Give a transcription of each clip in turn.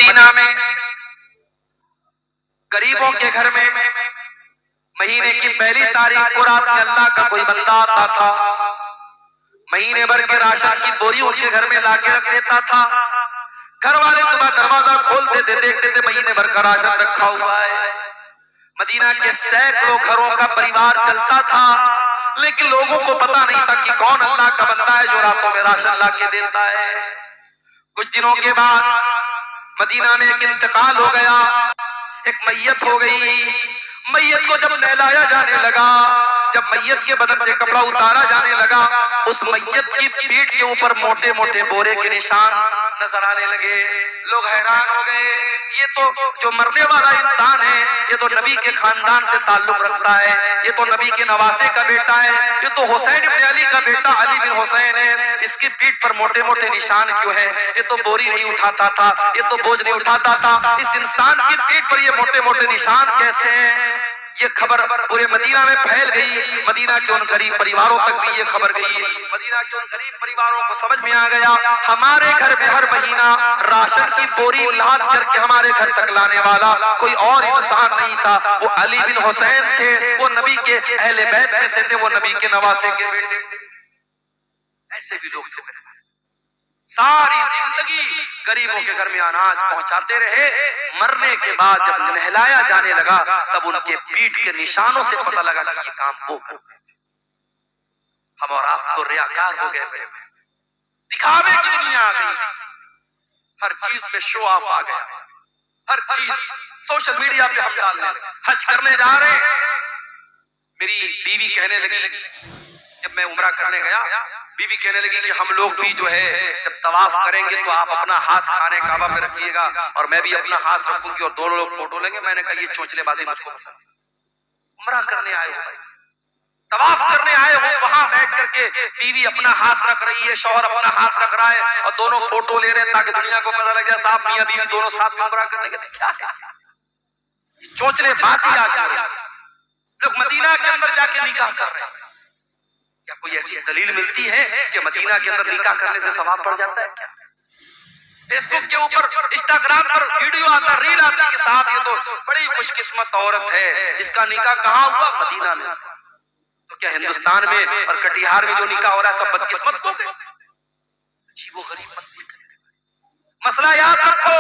مدینہ میں غریبوں کے گھر میں مہینے کی پہلی تاریخ کو رات میں اللہ کا کوئی بندہ آتا تھا، مہینے بھر کے راشن کی بوری ان کے گھر میں لا کے رکھ دیتا تھا۔ گھر والے صبح دروازہ کھولتے تھے، دیکھتے تھے مہینے بھر کا راشن رکھا ہوا ہے۔ مدینہ کے سینکڑوں گھروں کا پریوار چلتا تھا، لیکن لوگوں کو پتا نہیں تھا کہ کون اللہ کا بندہ ہے جو راتوں میں راشن لا کے دیتا ہے۔ کچھ دنوں کے بعد مدینہ میں ایک انتقال ہو گیا، ایک میت ہو گئی۔ میت کو جب نہلایا جانے لگا، جب میت کے بدن سے کپڑا اتارا جانے لگا، اس میت کی پیٹھ کے اوپر موٹے موٹے بورے کے نشان نظر آنے لگے۔ لوگ حیران ہو گئے، یہ تو جو مرنے والا انسان ہے یہ تو نبی کے خاندان سے تعلق رکھتا ہے، یہ تو نبی کے نواسے کا بیٹا ہے، یہ تو حسین بن علی کا بیٹا علی بن حسین ہے، اس کی پیٹھ پر موٹے موٹے نشان کیوں ہیں؟ یہ تو بوری نہیں اٹھاتا تھا، یہ تو بوجھ نہیں اٹھاتا تھا، اس انسان کی پیٹھ پر یہ موٹے موٹے نشان کیسے ہیں؟ یہ خبر پورے مدینہ میں پھیل گئی۔ مدینہ کے ان غریب پریواروں تک بھی یہ خبر گئی۔ مدینہ کے ان غریب پریواروں کو سمجھ میں آ گیا ہمارے گھر میں ہر مہینہ راشن کی بوری لاد کر کے ہمارے گھر تک لانے والا کوئی اور انسان نہیں تھا، وہ علی بن حسین تھے، وہ نبی کے اہل بیت میں سے تھے، وہ نبی کے نواسے کے بیٹے تھے۔ ایسے بھی لوگ تھے، ساری زندگی غریبوں کے گھر میں اناج پہنچاتے رہے۔ مرنے کے بعد جب نہلایا جانے لگا تب ان کے پیٹھ کے نشانوں سے پتہ لگا کہ یہ کام وہ کرتے تھے۔ ہم اور آپ تو ریاکار ہو گئے، دکھاوے کی دنیا آ گئی، ہر چیز میں شو آف آ گیا، ہر چیز سوشل میڈیا پہ ہم ڈالنے لگے۔ حج کرنے جا رہے، میری بیوی کہنے لگی، جب میں عمرہ کرنے گیا بیوی کہنے لگی کہ ہم لوگ بھی جو ہے جب طواف کریں گے تو آپ اپنا ہاتھ خانے کعبہ پہ رکھیے گا اور میں بھی اپنا ہاتھ رکھوں گی اور دونوں لوگ فوٹو لیں گے۔ میں نے کہا یہ چونچلے بازی مجھ کو پسند۔ عمرہ کرنے آئے ہو، طواف کرنے آئے ہو، وہاں بیٹھ کر کے بیوی اپنا ہاتھ رکھ رہی ہے، شوہر اپنا ہاتھ رکھ رہا ہے اور دونوں فوٹو لے رہے ہیں تاکہ دنیا کو پتہ لگ جائے صاحب میاں بیوی دونوں ساتھ میں عمرہ کرنے گئے تھے۔ کیا ہے چونچلے بازی آ گئی۔ لوگ مدینہ کے اندر جا کے نکاح کر رہے ہیں، کیا کوئی ایسی دلیل ملتی ہے کہ مدینہ کے اندر نکاح کرنے سے ثواب بڑھ جاتا ہے؟ کیا فیس بک کے اوپر انسٹاگرام پر ویڈیو آتا، ریل آتی کہ صاحب یہ تو بڑی خوش قسمت عورت ہے، اس کا نکاح کہاں ہوا؟ مدینہ میں۔ تو کیا ہندوستان میں اور کٹیہار میں جو نکاح ہو رہا ہے سب بدقسمت ہو گئے؟ عجیب و غریب مسئلہ یاد رکھو،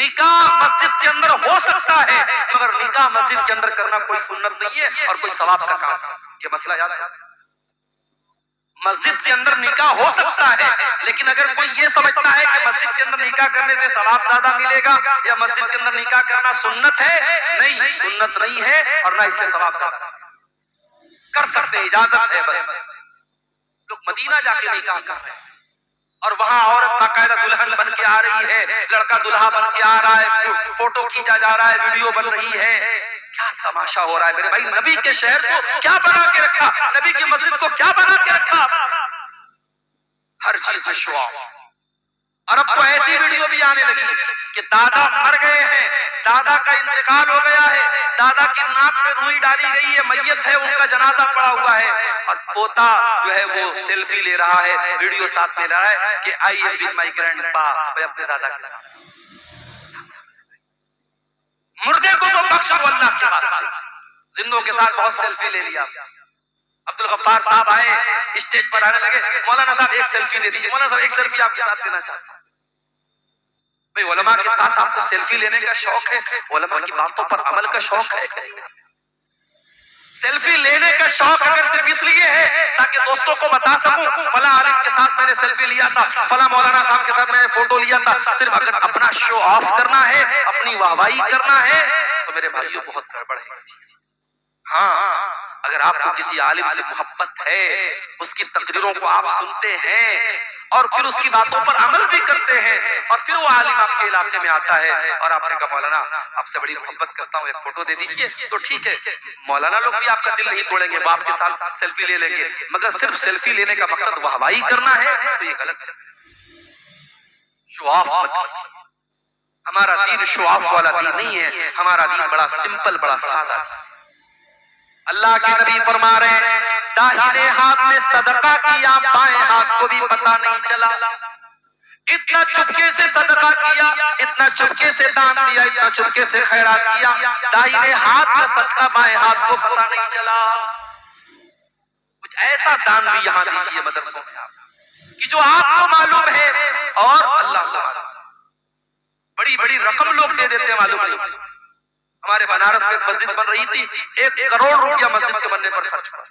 نکاح مسجد کے اندر ہو سکتا ہے مگر نکاح مسجد کے اندر کرنا کوئی سنت نہیں ہے اور کوئی ثواب کا کام۔ یہ مسئلہ یاد رکھو، مسجد کے اندر نکاح ہو سکتا ہے لیکن اگر کوئی یہ سمجھتا ہے کہ مسجد کے اندر نکاح کرنے سے ثواب زیادہ ملے گا یا مسجد کے اندر نکاح کرنا سنت ہے، نہیں، سنت نہیں ہے اور نہ اس سے ثواب زیادہ کر سکتے، اجازت ہے بس۔ لوگ مدینہ جا کے نکاح کر رہے ہیں اور وہاں عورت باقاعدہ دلہن بن کے آ رہی ہے، لڑکا دلہا بن کے آ رہا ہے، فوٹو کھینچا جا رہا ہے، ویڈیو بن رہی ہے۔ کیا تماشا ہو رہا ہے میرے بھائی؟ نبی کے شہر کو کیا بنا کے رکھا، نبی کی مسجد کو کیا بنا کے رکھا؟ ہر چیز میں شو آف۔ اور اب تو ایسی ویڈیو بھی آنے لگی کہ دادا مر گئے ہیں، دادا کا انتقال ہو گیا ہے، دادا کی ناک میں روئی ڈالی گئی ہے، میت ہے، ان کا جنازہ پڑا ہوا ہے اور پوتا جو ہے وہ سیلفی لے رہا ہے، ویڈیو ساتھ لے رہا ہے کہ I am with my grand پا، میں اپنے دادا کے ساتھ۔ مردے کو تو بخشا وہ اللہ کے واسطے، زندوں کے ساتھ بہت سیلفی لے لیا۔ عبد الغفار صاحب آئے، اسٹیج پر آنے لگے، مولانا صاحب ایک سیلفی دے دیجیے، مولانا صاحب ایک سیلفی آپ کے ساتھ لینا چاہتا ہوں۔ بھئی علماء کے ساتھ آپ کو سیلفی لینے کا شوق ہے، علماء کی باتوں پر عمل کا شوق ہے۔ سیلفی لینے کا شوق اگر صرف اس لیے ہے تاکہ دوستوں کو بتا سکوں فلاں عالم کے ساتھ میں نے سیلفی لیا تھا، فلاں مولانا صاحب کے ساتھ میں نے فوٹو لیا تھا، صرف اگر اپنا شو آف کرنا ہے، اپنی واہواہی کرنا ہے تو میرے بھائیوں بہت گڑبڑ ہے چیز۔ ہاں، اگر آپ کو کسی عالم سے محبت ہے، اس کی تقریروں کو آپ سنتے ہیں اور پھر اس کی باتوں پر عمل بھی کرتے ہیں اور پھر وہ عالم آپ کے علاقے میں آتا ہے اور آپ نے کہا مولانا آپ سے بڑی محبت کرتا ہوں، ایک فوٹو دے دیجئے، تو ٹھیک ہے، مولانا لوگ بھی آپ کا دل نہیں توڑیں گے، وہ آپ کے ساتھ سیلفی لے لیں گے، مگر صرف سیلفی لینے کا مقصد واہواہی کرنا ہے تو یہ غلط ہے۔ شو آف مت کیجیے، ہمارا دین شو آف والا دین نہیں ہے، ہمارا دین بڑا سمپل، بڑا سادہ ہے۔ اللہ کے نبی فرما رہے ہیں داہنے ہاتھ نے صدقہ کیا، بائیں ہاتھ کو بھی پتہ نہیں چلا، اتنا چپکے سے صدقہ کیا، اتنا چپکے سے دان دیا، اتنا چپکے سے خیرات کیا، دائیں ہاتھ کا صدقہ بائیں ہاتھ کو پتہ نہیں چلا۔ کچھ ایسا دان بھی یہاں دیجیے مدرسوں میں کہ جو آپ کو معلوم ہے اور اللہ کو معلوم۔ بڑی بڑی رقم لوگ دے دیتے ہیں، معلوم نہیں۔ ہمارے بنارس میں ایک مسجد بن رہی تھی، 1 کروڑ روپیہ مسجد کے بننے پر خرچ ہوا،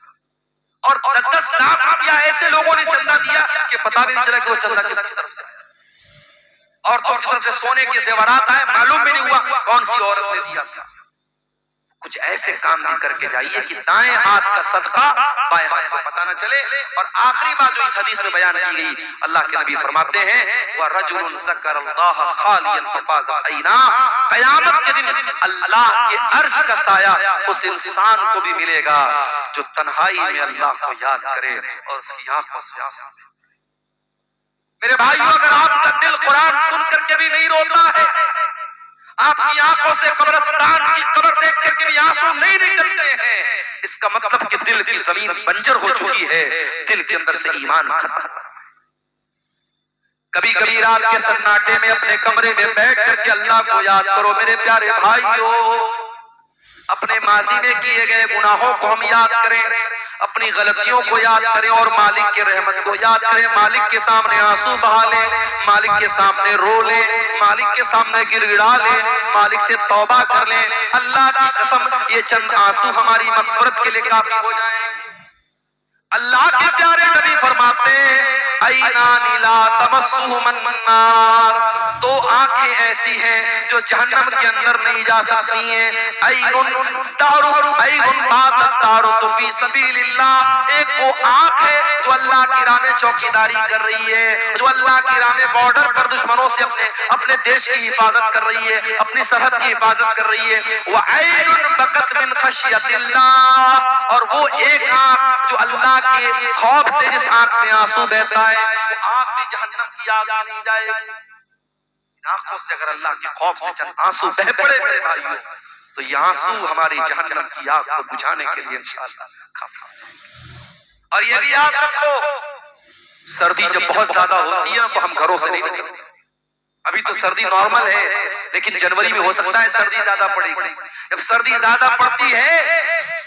اور 10 لاکھ روپیہ ایسے لوگوں نے چندہ دیا کہ پتہ بھی نہیں چلا کہ وہ چندہ کس کی طرف سے آیا۔ عورتوں کی طرف سے سونے کے زیورات آئے، معلوم بھی نہیں ہوا کون سی عورت نے دیا تھا۔ کچھ ایسے کام نہیں کر کے جائیے کہ دائیں ہاتھ کا صدقہ بائیں ہاتھ کو پتہ نہ چلے۔ اور آخری بات جو اس حدیث میں بیان کی گئی، اللہ کے نبی فرماتے ہیں وَرَجُلٌ ذَكَرَ اللَّهَ خَالِيًا فَفَاضَتْ عَيْنَاهُ، قیامت کے دن اللہ کے عرش کا سایہ اس انسان کو بھی ملے گا جو تنہائی میں اللہ کو یاد کرے اور اس کی آنکھوں سے آنسو۔ میرے بھائیو، اگر آپ کا دل قرآن سن کر کے بھی نہیں روتا ہے، آپ کی آنکھوں سے قبرستان کی قبر دیکھ کر کے بھی آنسو نہیں نکلتے ہیں، اس کا مطلب کہ دل کی زمین بنجر ہو چکی ہے، دل کے اندر سے ایمان ختم۔ کبھی کبھی رات کے سناٹے میں اپنے کمرے میں بیٹھ کر کے اللہ کو یاد کرو میرے پیارے بھائیو۔ اپنے ماضی میں کیے گئے گناہوں کو ہم یاد کریں، اپنی غلطیوں کو یاد کریں اور مالک کی رحمت کو یاد کریں۔ مالک کے سامنے آنسو بہا لیں، مالک کے سامنے رو لیں، مالک کے سامنے گڑ گڑا لیں، مالک سے توبہ کر لیں۔ اللہ کی قسم یہ چند آنسو ہماری مغفرت کے لیے کافی ہو جائیں۔ اللہ کے پیارے نبی فرماتے ہیں عینان لا تمسہما النار، 2 آنکھیں ایسی ہیں جو جہنم کے اندر نہیں جا سکتی ہیں۔ عین باتت تعرض فی سبیل اللہ، ایک وہ آنکھ ہے جو اللہ کی راہ میں چوکیداری کر رہی ہے، جو اللہ کی راہ میں بارڈر پر دشمنوں سے اپنے دیش کی حفاظت کر رہی ہے، اپنی سرحد کی حفاظت کر رہی ہے۔ وعین بکت من خشیت اللہ، اور وہ ایک آنکھ جو اللہ کے خوف سے، جس آنکھ سے آنسو بہتا ہے، وہ آنکھ بھی جہنم کی آگ میں نہیں جائے گی۔ آنکھوں سے اگر اللہ کے خوف سے چند آنسو بہ پڑے میرے بھائیوں، تو یہ آنسو ہماری جہنم کی آگ کو بجھانے کے لیے انشاءاللہ کافی ہو جائے گا۔ اور یہ بھی یاد رکھو، سردی جب بہت زیادہ ہوتی ہے تو ہم گھروں سے نہیں نکلتے۔ ابھی تو سردی نارمل ہے، لیکن جنوری میں ہو سکتا ہے سردی زیادہ پڑے گی۔ جب سردی زیادہ پڑتی ہے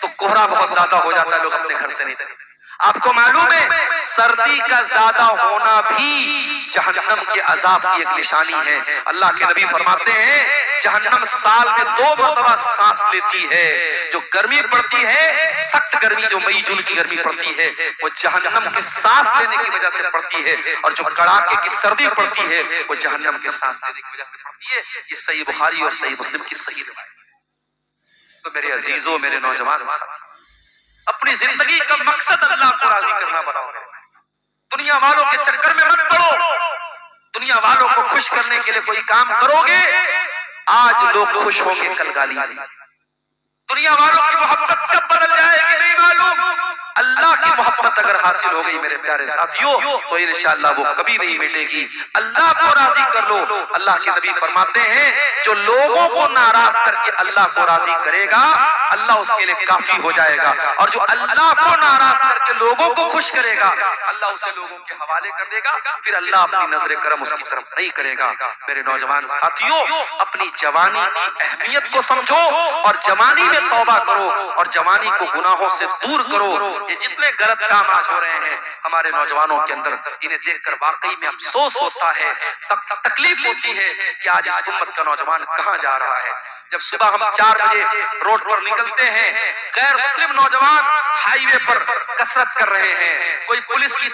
تو کوہرا بہت زیادہ ہو جاتا ہے، لوگ اپنے گھر سے نہیں نکلتے۔ آپ کو معلوم ہے سردی کا زیادہ ہونا بھی جہنم کے عذاب کی ایک نشانی ہے۔ اللہ کے نبی فرماتے ہیں جہنم سال میں 2 مرتبہ سانس لیتی ہے۔ جو گرمی پڑتی ہے، سخت گرمی جو مئی جون کی گرمی پڑتی ہے، وہ جہنم کے سانس لینے کی وجہ سے پڑتی ہے، اور جو کڑاکے کی سردی پڑتی ہے وہ جہنم کے سانس لینے کی وجہ سے پڑتی ہے۔ یہ صحیح بخاری اور صحیح مسلم کی صحیح روایت ہے۔ تو میرے عزیزوں، میرے نوجوان، اپنی زندگی کا مقصد اللہ کو راضی کرنا بناؤ۔ دنیا والوں کے چکر میں مت پڑو، دنیا والوں کو خوش کرنے کے لیے کوئی کام کرو گے، آج لوگ خوش ہوں گے کل گالی دیں گے۔ دنیا والوں کی محبت کب بدل جائے گی نہیں معلوم۔ اللہ کی محبت اگر حاصل ہو گئی میرے پیارے ساتھیوں تو انشاءاللہ وہ کبھی نہیں مٹے گی۔ اللہ کو راضی کر لو۔ اللہ کے نبی فرماتے ہیں جو لوگوں کو ناراض کر کے اللہ کو راضی کرے گا، اللہ اس کے لیے کافی ہو جائے گا، اور جو اللہ کو ناراض کر کے لوگوں کو خوش کرے گا، اللہ اسے لوگوں کے حوالے کر دے گا، پھر اللہ اپنی نظر کرم اس کی طرف نہیں کرے گا۔ میرے نوجوان ساتھیوں، اپنی جوانی کی اہمیت کو سمجھو اور جوانی میں توبہ کرو اور جوانی کو گناہوں سے دور کرو۔ یہ جتنے غلط کام آج ہو رہے ہیں ہمارے نوجوانوں کے اندر، انہیں دیکھ کر واقعی میں افسوس ہوتا ہے، تکلیف ہوتی ہے کہ آج اس امت کا نوجوان کہاں جا رہا ہے۔ جب صبح ہم 4 بجے روڈ پر نکلتے ہیں، غیر مسلم نوجوان ہائی وے پر کسرت کر رہے ہیں، کوئی پولیس کی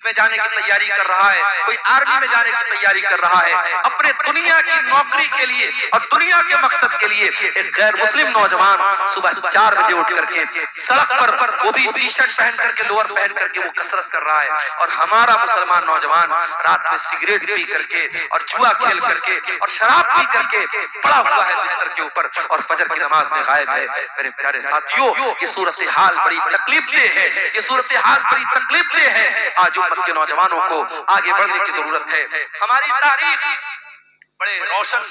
میں جانے کی تیاری کر رہا ہے، کوئی آرمی میں جانے کی تیاری کر رہا ہے، اپنے دنیا کی نوکری کے لیے اور دنیا کے مقصد کے لیے۔ ایک غیر مسلم نوجوان صبح 4 بجے اٹھ کر کے سڑک پر، وہ بھی ٹی شرٹ پہن کر کے، لوور پہن کر کے وہ کسرت کر رہا ہے، اور ہمارا مسلمان نوجوان رات میں سگریٹ پی کر کے اور جوا کھیل کر کے اور شراب پی کر کے پڑا ہوا ہے بستر کے اوپر اور فجر کی نماز میں غائب ہے۔ میرے پیارے ساتھیوں، یہ صورتحال بڑی تکلیف دہ ہے، یہ صورتحال بڑی تکلیف دہ ہے۔ آج امت کے نوجوانوں کو آگے بڑھنے کی ضرورت ہے۔ ہماری تاریخ بڑے روشن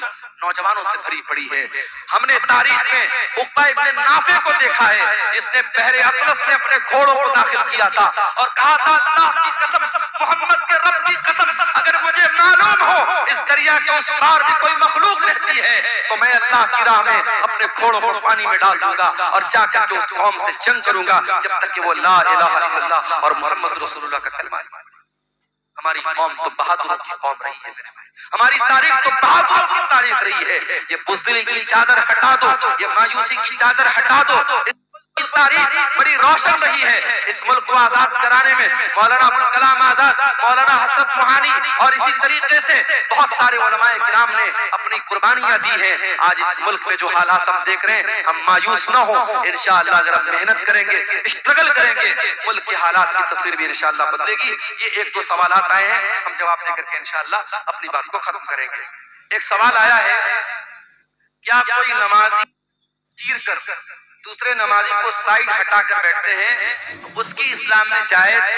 نوجوانوں سے بھری پڑی ہے. ہم نے تاریخ میں عقبہ ابن نافع کو دیکھا ہے جس نے بحر اطلس میں اپنے گھوڑوں کو داخل کیا تھا اور کہا تھا اللہ کی قسم، محمد کے رب کی قسم، اگر مجھے معلوم ہو اس دریا کے اس پار بھی کوئی مخلوق رہتی ہے تو میں اللہ کی راہ میں اپنے گھوڑوں کو پانی میں ڈال دوں گا اور جا کر کے اس قوم سے جنگ کروں گا جب تک کہ وہ لا الہ الا اللہ اور محمد رسول اللہ کا کلمہ. ہماری قوم تو بہادروں کی قوم رہی ہے میرے بھائی، ہماری تاریخ تو بہادروں کی تاریخ رہی ہے. یہ بزدلی کی چادر ہٹا دو، یہ مایوسی کی چادر ہٹا دو. اس تاریخ بڑی روشن رہی ہے. اس ملک کو آزاد کرانے میں مولانا ابوالکلام آزاد، مولانا حسن روحانی اور اسی طریقے سے بہت سارے علماء کرام نے اپنی قربانیاں دی ہیں. آج اس ملک میں جو حالات ہم دیکھ رہے ہیں ہم مایوس نہ ہوں. انشاءاللہ اگر ہم محنت کریں گے، اسٹرگل کریں گے، ملک کے حالات کی تصویر بھی انشاءاللہ بدلے گی. یہ ایک دو سوالات آئے ہیں، ہم جواب دے کر کے انشاءاللہ اپنی بات کو ختم کریں گے. ایک سوال آیا ہے، کیا کوئی نمازی چیر کر دوسرے نمازی کو سائیڈ ہٹا کر بیٹھتے ہیں تو اس کی اسلام میں جائز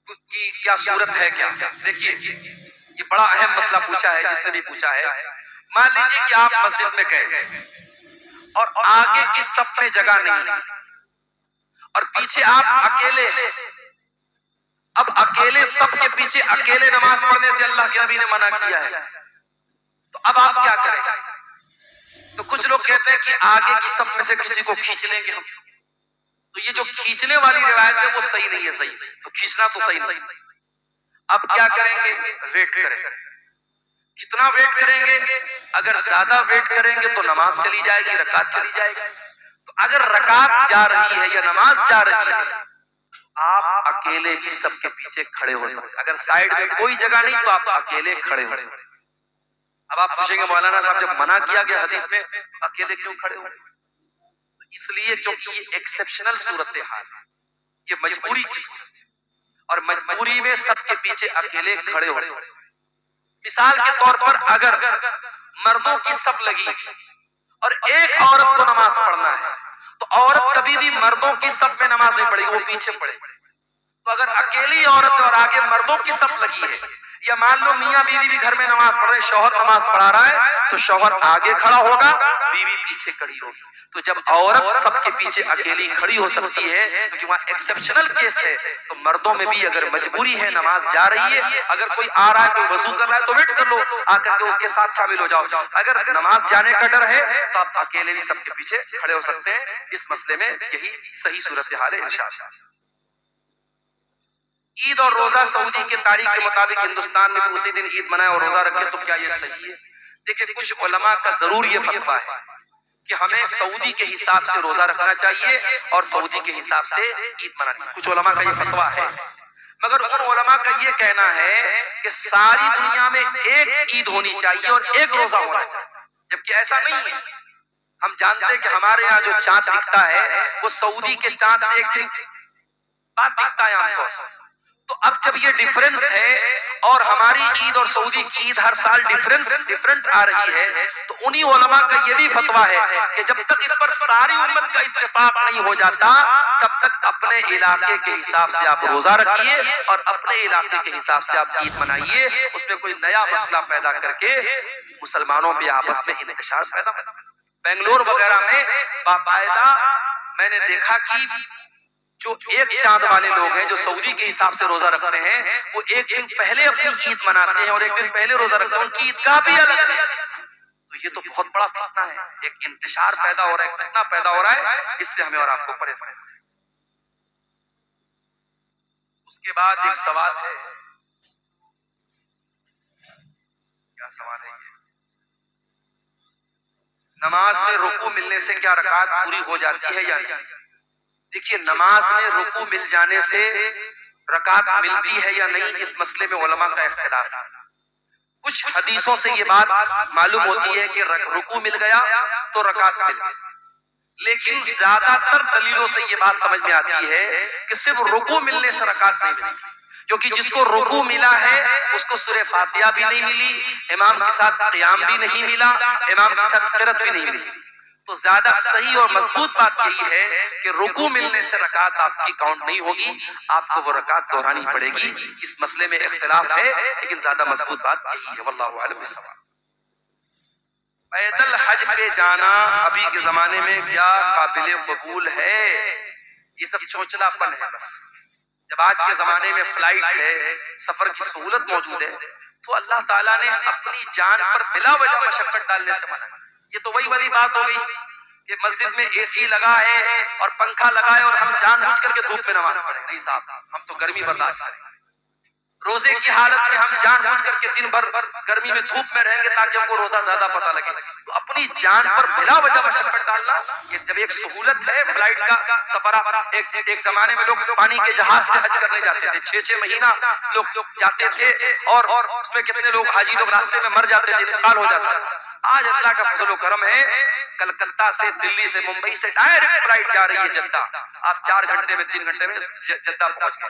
کی کیا صورت ہے کیا؟ دیکھیے یہ بڑا اہم مسئلہ پوچھا ہے جس نے بھی پوچھا ہے. مان لیجئے کہ آپ مسجد میں گئے اور آگے کی صف میں جگہ نہیں اور پیچھے آپ اکیلے ہیں. اب اکیلے صف کے پیچھے اکیلے نماز پڑھنے سے اللہ کے نبی نے منع کیا ہے، تو اب آپ کیا کریں گے؟ تو کچھ لوگ کہتے ہیں کہ آگے کی صف میں سے کسی کو کھینچ لیں گے ہم. تو یہ جو کھینچنے والی روایت ہے وہ صحیح نہیں ہے. صحیح تو کھینچنا تو صحیح نہیں. اب کیا کریں گے؟ ویٹ کریں گے. کتنا ویٹ کریں گے؟ اگر زیادہ ویٹ کریں گے تو نماز چلی جائے گی، رکعت چلی جائے گی. تو اگر رکعت جا رہی ہے یا نماز جا رہی ہے آپ اکیلے بھی سب کے پیچھے کھڑے ہو سکتے. اگر سائیڈ میں کوئی جگہ نہیں تو آپ اکیلے کھڑے ہو سکتے. اب آپ پوچھیں گے مولانا صاحب جب منع کیا گیا حدیث میں اکیلے کیوں کھڑے ہو؟ اس لیے کیونکہ یہ ایکسیپشنل صورتحال ہے، یہ مجبوری کی صورت ہے اور مجبوری میں سب کے پیچھے اکیلے کھڑے ہو سکتے. مثال کے طور پر اگر مردوں کی صف لگی اور ایک عورت کو نماز پڑھنا ہے تو عورت کبھی بھی مردوں کی صف میں نماز نہیں پڑھے گی، وہ پیچھے پڑھے گی. تو اگر اکیلی عورت اور آگے مردوں کی صف لگی ہے، یا مان لو میاں بیوی بھی گھر میں نماز پڑھ رہے ہیں، شوہر نماز پڑھا رہا ہے تو شوہر آگے کھڑا ہوگا، بیوی پیچھے کھڑی ہوگی. تو جب عورت سب کے پیچھے اکیلی کھڑی ہو سکتی ہے کیونکہ وہاں ایکسیپشنل کیس ہے، تو مردوں میں بھی اگر مجبوری ہے نماز جا رہی ہے، اگر کوئی آ رہا ہے کوئی وضو کر رہا ہے تو ویٹ کر لو، آ کر کے اس کے ساتھ شامل ہو جاؤ. اگر نماز جانے کا ڈر ہے تو آپ اکیلے بھی سب کے پیچھے کھڑے ہو سکتے ہیں. اس مسئلے میں یہی صحیح صورتحال ہے انشاءاللہ. عید اور روزہ سعودی کے تاریخ کے مطابق ہندوستان میں بھی اسی دن عید منائے اور روزہ رکھے، تو کیا یہ صحیح ہے؟ دیکھیں کچھ علماء کا ضرور یہ فتویٰ ہے کہ ہمیں سعودی کے حساب سے روزہ رکھنا چاہیے اور سعودی کے حساب سے عید منانی. کچھ علماء کا یہ فتویٰ ہے، مگر ان علماء کا یہ کہنا ہے کہ ساری دنیا میں ایک عید ہونی چاہیے اور ایک روزہ ہونا چاہیے، جبکہ ایسا نہیں ہے. ہم جانتے ہیں کہ ہمارے یہاں جو چاند دکھتا ہے وہ سعودی کے چاند سے ایک دن بعد دکھتا ہے عام طور سے. تو اب جب یہ ڈیفرنس ہے اور ہماری عید اور سعودی کی عید ہر سال ڈیفرنٹ آ رہی ہے، تو انہی علماء کا یہ بھی فتویٰ ہے کہ جب تک اس پر ساری امت کا اتفاق نہیں ہو جاتا تب تک اپنے علاقے کے حساب سے آپ روزہ رکھیے اور اپنے علاقے کے حساب سے آپ عید منائیے. اس میں کوئی نیا مسئلہ پیدا کر کے مسلمانوں میں آپس میں انتشار پیدا. بنگلور وغیرہ میں باقاعدہ میں نے دیکھا کہ جو ایک چاند والے لوگ ہیں جو سعودی کے حساب سے روزہ رکھتے ہیں وہ ایک دن پہلے اپنی عید مناتے ہیں اور ایک دن پہلے روزہ رکھتے ہیں، ان کی عیدگاہ بھی الگ ہے. تو یہ تو بہت بڑا فتنہ ہے، ایک انتشار پیدا ہو رہا ہے، ایک فتنہ پیدا ہو رہا ہے. اس سے ہمیں اور آپ کو پرہیز کرنا چاہیے. اس کے بعد ایک سوال ہے، کیا سوال ہے یہ؟ نماز میں رکوع ملنے سے کیا رکعت پوری ہو جاتی ہے یا نہیں؟ دیکھیے نماز میں رکوع مل جانے سے رکعت ملتی ہے یا نہیں، اس مسئلے میں علماء کا اختلاف ہے. کچھ حدیثوں سے یہ بات معلوم ہوتی ہے کہ رکوع مل گیا تو رکعت مل گئی، لیکن زیادہ تر دلیلوں سے یہ بات سمجھ میں آتی ہے کہ صرف رکوع ملنے سے رکعت نہیں ملتی، کیونکہ جس کو رکوع ملا ہے اس کو سورہ فاتحہ بھی نہیں ملی، امام کے ساتھ قیام بھی نہیں ملا، امام کے ساتھ قرات بھی نہیں ملی. تو زیادہ صحیح اور مضبوط بات یہی ہے کہ رکوع ملنے سے رکعت آپ کی کاؤنٹ نہیں ہوگی، آپ کو وہ رکعت دہرانی پڑے گی. اس مسئلے میں اختلاف ہے لیکن زیادہ مضبوط بات یہی ہے. واللہ اعلم بالصواب. پیدل حج پہ جانا ابھی کے زمانے میں کیا قابل قبول ہے؟ یہ سب چوچلا پن ہے بس. جب آج کے زمانے میں فلائٹ ہے، سفر کی سہولت موجود ہے، تو اللہ تعالیٰ نے اپنی جان پر بلا وجہ مشقت ڈالنے سے منع. یہ تو وہی والی بات ہو گئی کہ مسجد میں اے سی لگا ہے اور پنکھا لگا ہے اور ہم جان بوجھ کر کے دھوپ میں نماز پڑھیں. نہیں صاحب، ہم تو گرمی برداشت کریں. روزے کی حالت میں ہم جان بوجھ کر کے دن بھر گرمی میں دھوپ میں رہیں گے تاکہ ہم کو روزہ زیادہ پتہ لگے. تو اپنی جان پر بلا وجہ مشقت ڈالنا، یہ جب ایک سہولت ہے فلائٹ کا سفر. ایک زمانے میں لوگ پانی کے جہاز سے حج کرنے جاتے تھے، 6 مہینہ لوگ جاتے تھے اور اس میں کتنے لوگ حاجی لوگ راستے میں مر جاتے تھے، انتقال ہو جاتا تھا. آج اللہ کا فضل و کرم ہے، کلکتہ سے، دلی سے، ممبئی سے ڈائریکٹ فلائٹ جا رہی ہے جدہ. آپ 4 گھنٹے میں 3 گھنٹے میں جدہ پہنچ گئے.